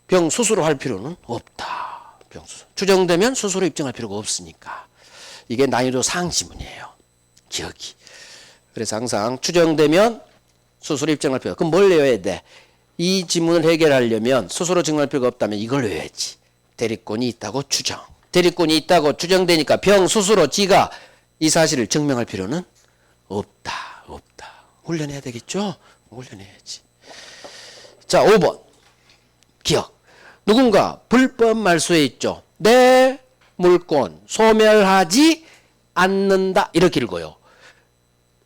병 스스로 할 필요는 없다. 병 스스로. 추정되면 스스로 입증할 필요가 없으니까. 이게 난이도 상지문이에요. 기억이. 그래서 항상 추정되면 스스로 입증할 필요가. 그럼 뭘 외워야 돼? 이 지문을 해결하려면 스스로 증명할 필요가 없다면 이걸 외워야지. 대리권이 있다고 추정. 대리권이 있다고 추정되니까 병 스스로 지가 이 사실을 증명할 필요는 없다. 훈련해야 되겠죠? 훈련해야지. 자, 5번. 기억. 누군가 불법 말소에 있죠. 내 물건 소멸하지 않는다. 이렇게 읽어요.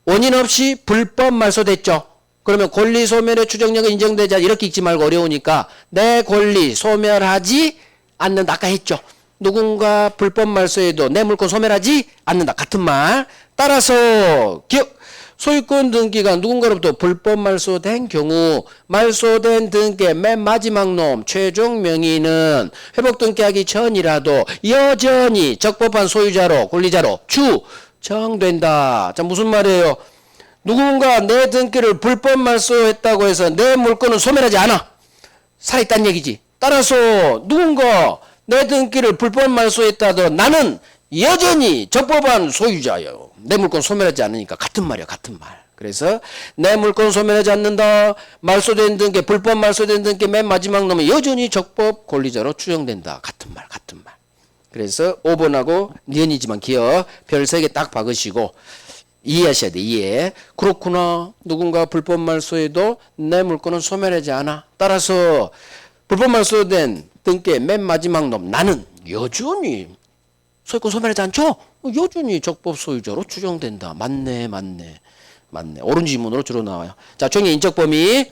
원인 없이 불법 말소됐죠. 그러면 권리 소멸의 추정력은 인정되지 않아. 이렇게 읽지 말고 어려우니까 내 권리 소멸하지 않는다. 아까 했죠. 누군가 불법 말소에도 내 물건 소멸하지 않는다. 같은 말. 따라서 기억. 소유권 등기가 누군가로부터 불법 말소된 경우 말소된 등기의 맨 마지막 놈 최종 명의는 회복 등기하기 전이라도 여전히 적법한 소유자로 권리자로 추정된다. 자, 무슨 말이에요? 누군가 내 등기를 불법 말소했다고 해서 내 물건은 소멸하지 않아. 살아있다는 얘기지. 따라서 누군가 내 등기를 불법 말소했다도 나는 여전히 적법한 소유자예요. 내 물건 소멸하지 않으니까 같은 말이야. 같은 말. 그래서 내 물건 소멸하지 않는다. 말소된 등기, 불법 말소된 등기 맨 마지막 놈은 여전히 적법 권리자로 추정된다. 같은 말. 그래서 5번하고 니은이지만 기억 별 3개 딱 박으시고 이해하셔야 돼. 이해. 그렇구나. 누군가 불법 말소해도 내 물건은 소멸하지 않아. 따라서 불법 말소된 등기의 맨 마지막 놈 나는 여전히 소유권 소멸하지 않죠? 여전히 적법 소유자로 추정된다. 맞네. 옳은 지문으로 주로 나와요. 자, 종의 인적 범위.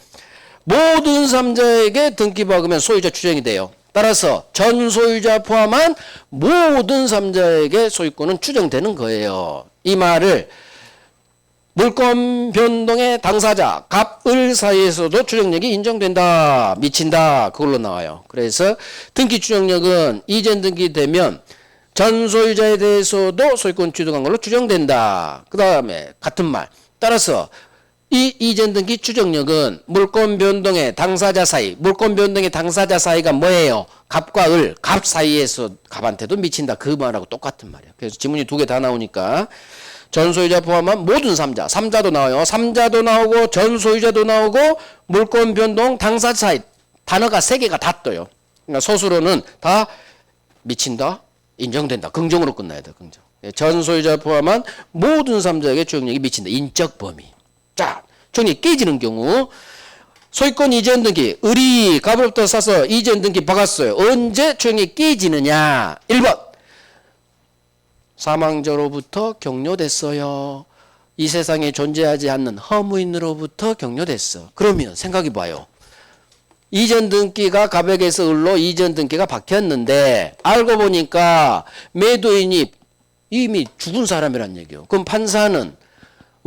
모든 3자에게 등기 박으면 소유자 추정이 돼요. 따라서 전 소유자 포함한 모든 3자에게 소유권은 추정되는 거예요. 이 말을 물권 변동의 당사자 갑, 을 사이에서도 추정력이 인정된다. 미친다. 그걸로 나와요. 그래서 등기 추정력은 이전 등기되면 전 소유자에 대해서도 소유권 취득한 걸로 추정된다. 그 다음에 같은 말. 따라서 이 이전 등기 추정력은 물권 변동의 당사자 사이, 물권 변동의 당사자 사이가 뭐예요? 갑과 을, 갑 사이에서 갑한테도 미친다. 그 말하고 똑같은 말이에요. 그래서 지문이 두 개 다 나오니까 전 소유자 포함한 모든 3자, 3자도 나와요. 3자도 나오고 전 소유자도 나오고 물권 변동 당사자 사이 단어가 3개가 다 떠요. 그러니까 소수로는 다 미친다, 인정된다. 긍정으로 끝나야 돼. 긍정. 전 소유자 포함한 모든 3자에게 추정력이 미친다. 인적 범위. 자, 추정력이 깨지는 경우 소유권 이전 등기, 을이 갑으로부터 사서 이전 등기 박았어요. 언제 추정력이 깨지느냐? 1번. 사망자로부터 격려됐어요. 이 세상에 존재하지 않는 허무인으로부터 격려됐어. 그러면 생각해봐요. 이전 등기가 갑에게서 을로 이전 등기가 박혔는데 알고 보니까 매도인이 이미 죽은 사람이란 얘기예요. 그럼 판사는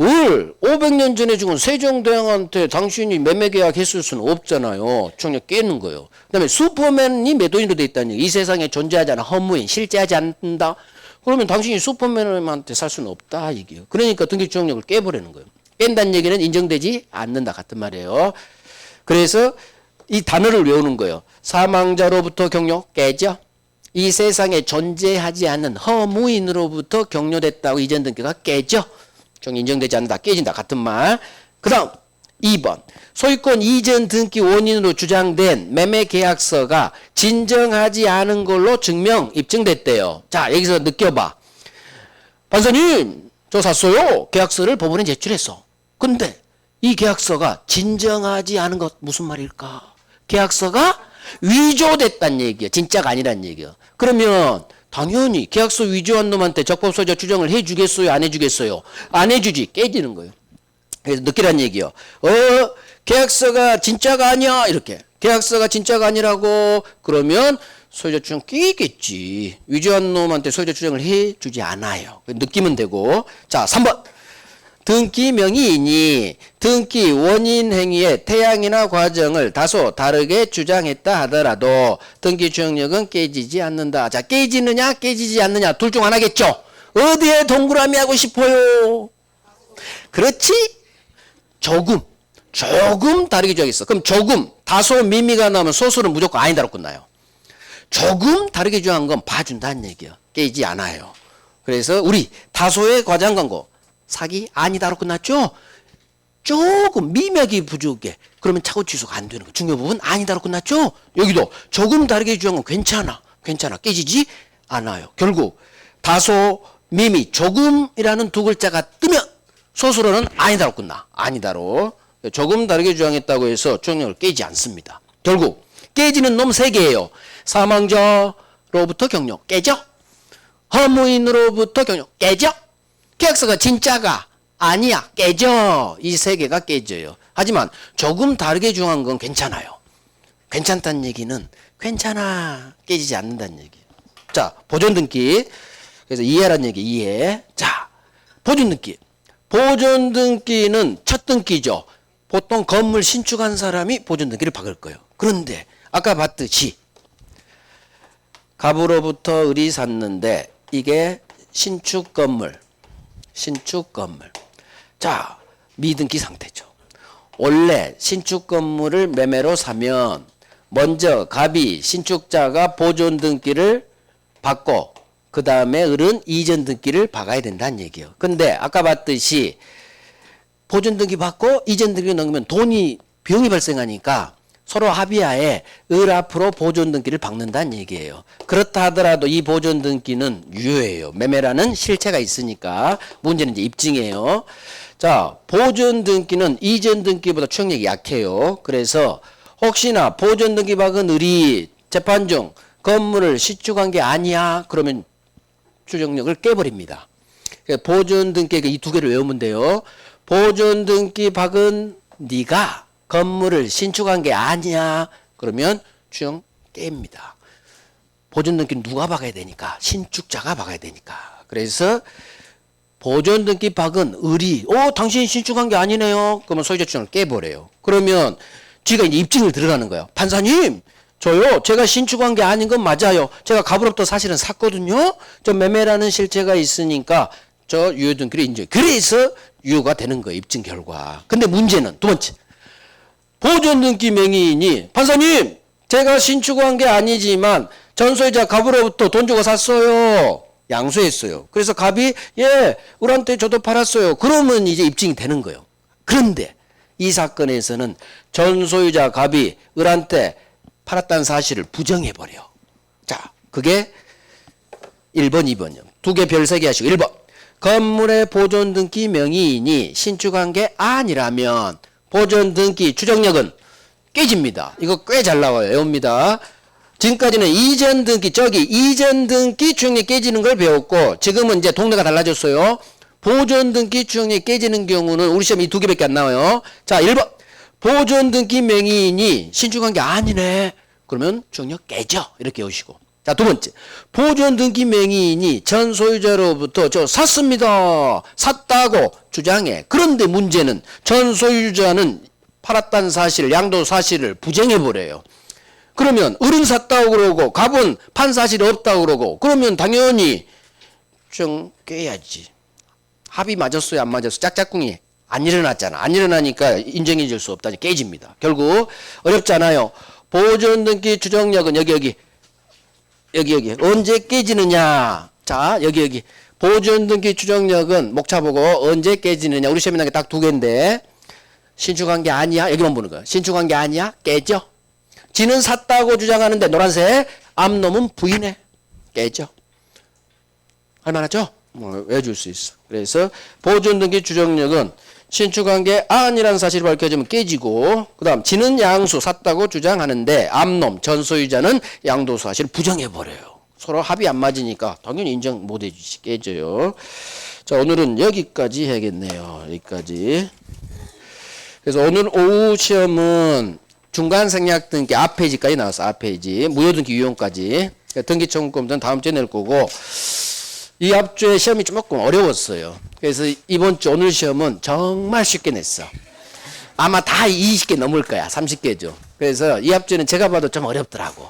을 500년 전에 죽은 세종대왕한테 당신이 매매계약 했을 수는 없잖아요. 추정력 깨는 거예요. 그 다음에 슈퍼맨이 매도인으로 돼 있다는 얘기. 이 세상에 존재하지 않은 허무인, 실제하지 않는다. 그러면 당신이 슈퍼맨한테 살 수는 없다 얘기예요. 그러니까 등기 추정력을 깨버리는 거예요. 깬다는 얘기는 인정되지 않는다 같은 말이에요. 그래서 이 단어를 외우는 거예요. 사망자로부터 격려 깨져. 이 세상에 존재하지 않는 허무인으로부터 격려됐다고 이전 등기가 깨져. 좀 인정되지 않는다 깨진다 같은 말. 그 다음 2번 소유권 이전 등기 원인으로 주장된 매매계약서가 진정하지 않은 걸로 증명 입증됐대요. 자 여기서 느껴봐. 판사님 저 샀어요. 계약서를 법원에 제출했어. 근데 이 계약서가 진정하지 않은 것 무슨 말일까? 계약서가 위조됐단 얘기야. 진짜가 아니란 얘기야. 그러면 당연히 계약서 위조한 놈한테 적법소유자 추정을 해주겠어요? 안 해주겠어요? 안 해주지. 깨지는 거예요. 그래서 느끼란 얘기요. 계약서가 진짜가 아니야. 이렇게. 계약서가 진짜가 아니라고 그러면 소유자 추정 끼겠지. 위조한 놈한테 소유자 추정을 해주지 않아요. 느끼면 되고. 자, 3번. 등기 명의인이 등기 원인 행위의 태양이나 과정을 다소 다르게 주장했다 하더라도 등기 추정력은 깨지지 않는다. 자, 깨지느냐 깨지지 않느냐 둘 중 하나겠죠. 어디에 동그라미 하고 싶어요? 그렇지? 조금 다르게 주장했어. 그럼 조금 다소 미미가 나오면 소수는 무조건 아니다로 끝나요. 조금 다르게 주장한 건 봐준다는 얘기야. 깨지지 않아요. 그래서 우리 다소의 과장 광고 사기 아니다로 끝났죠. 조금 미묘하게 부족해. 그러면 차고 취소가 안 되는 거. 중요 부분 아니다로 끝났죠. 여기도 조금 다르게 주장한 건 괜찮아. 깨지지 않아요. 결국 다소 미미 조금이라는 두 글자가 뜨면 소수로는 아니다로 끝나. 아니다로. 조금 다르게 주장했다고 해서 추정력을 깨지 않습니다. 결국 깨지는 놈 3개예요. 사망자로부터 격려 깨져. 허무인으로부터 격려 깨져. 계약서가 진짜가 아니야 깨져. 이 3개가 깨져요. 하지만 조금 다르게 주장한 건 괜찮아요. 괜찮다는 얘기는 괜찮아 깨지지 않는다는 얘기예요. 자, 보존등기. 그래서 이해라는 얘기 이해. 자, 보존등기. 보존등기는 첫 등기죠. 보통 건물 신축한 사람이 보존등기를 박을 거예요. 그런데 아까 봤듯이 갑으로부터 을이 샀는데 이게 신축 건물. 자, 미등기 상태죠. 원래 신축 건물을 매매로 사면 먼저 갑이 신축자가 보존 등기를 받고 그 다음에 을은 이전 등기를 박아야 된다는 얘기예요. 근데 아까 봤듯이 보존 등기 받고 이전 등기 넘기면 비용이 발생하니까 서로 합의하에 을 앞으로 보존 등기를 박는다는 얘기예요. 그렇다 하더라도 이 보존 등기는 유효해요. 매매라는 실체가 있으니까. 문제는 이제 입증이에요. 자, 보존 등기는 이전 등기보다 추정력이 약해요. 그래서 혹시나 보존 등기 박은 을이 재판 중 건물을 신축한 게 아니야. 그러면 추정력을 깨버립니다. 보존 등기 이 2개를 외우면 돼요. 보존 등기 박은 네가 건물을 신축한 게 아니야. 그러면 추정 깹니다. 보존 등기는 누가 박아야 되니까? 신축자가 박아야 되니까. 그래서 보존 등기 박은 을이 당신이 신축한 게 아니네요. 그러면 소유자 주장을 깨버려요. 그러면 쥐가 이제 입증을 들어가는 거예요. 판사님, 저요, 제가 신축한 게 아닌 건 맞아요. 제가 갑으로부터 사실은 샀거든요. 저 매매라는 실체가 있으니까 저 유효 등기를 인정. 그래서 유효가 되는 거예요. 입증 결과. 근데 문제는 두 번째. 보존 등기 명의인이 판사님, 제가 신축한 게 아니지만 전 소유자 갑으로부터 돈 주고 샀어요. 양수했어요. 그래서 갑이 을한테 저도 팔았어요. 그러면 이제 입증이 되는 거예요. 그런데 이 사건에서는 전 소유자 갑이 을한테 팔았다는 사실을 부정해버려. 자, 그게 1번, 2번이요. 두 개 별 세 개 하시고 1번. 건물의 보존 등기 명의인이 신축한 게 아니라면 보존 등기 추정력은 깨집니다. 이거 꽤 잘 나와요. 외웁니다. 지금까지는 이전 등기, 이전 등기 추정력이 깨지는 걸 배웠고, 지금은 이제 동네가 달라졌어요. 보존 등기 추정력이 깨지는 경우는 우리 시험 이 두 개밖에 안 나와요. 자, 1번. 보존 등기 명의인이 신축한 게 아니네. 그러면 추정력 깨져. 이렇게 오시고. 자, 두 번째. 보존 등기 명의인이 전 소유자로부터 저 샀습니다. 샀다고 주장해. 그런데 문제는 전 소유자는 팔았다는 사실, 양도 사실을 부정해버려요. 그러면 을은 샀다고 그러고 갑은 판 사실이 없다고 그러고 그러면 당연히 좀 깨야지. 합의 맞았어요? 안 맞았어요? 짝짝꿍이 안 일어났잖아. 안 일어나니까 인정해 줄 수 없다니 깨집니다. 결국 어렵잖아요. 보존 등기 추정력은 여기 언제 깨지느냐. 자, 여기 보존 등기 추정력은 목차 보고 언제 깨지느냐. 우리 시험에 나온 게 딱 두 개인데 신축한 게 아니야. 여기만 보는 거야. 신축한 게 아니야. 깨져. 지는 샀다고 주장하는데 노란색 암놈은 부인해. 깨져. 할만하죠? 외워줄 수 있어. 그래서 보존 등기 추정력은 신축한 게 아니라는 사실이 밝혀지면 깨지고, 그 다음 지는 양수 샀다고 주장하는데 암놈 전 소유자는 양도 사실을 부정해버려요. 서로 합의 안 맞으니까 당연히 인정 못 해주시. 깨져요. 자, 오늘은 여기까지 해야겠네요. 여기까지. 그래서 오늘 오후 시험은 중간 생략 등기 앞페이지까지 나왔어. 앞페이지. 무효 등기 유형까지. 등기 청구권은 다음 주에 낼 거고, 이 앞주에 시험이 조금 어려웠어요. 그래서 이번 주 오늘 시험은 정말 쉽게 냈어. 아마 다 20개 넘을 거야. 30개죠. 그래서 이 앞주는 제가 봐도 좀 어렵더라고.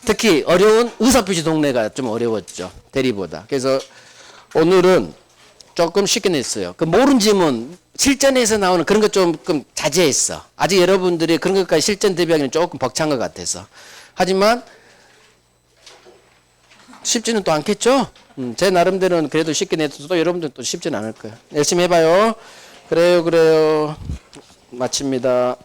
특히 어려운 의사표시 동네가 좀 어려웠죠. 대리보다. 그래서 오늘은 조금 쉽게 냈어요. 그 모른 질문, 실전에서 나오는 그런 것 조금 자제했어. 아직 여러분들이 그런 것까지 실전 대비하기는 조금 벅찬 것 같아서. 하지만 쉽지는 또 않겠죠? 제 나름대로는 그래도 쉽게 내도 여러분들 또 쉽지는 않을 거예요. 열심히 해봐요. 그래요. 마칩니다.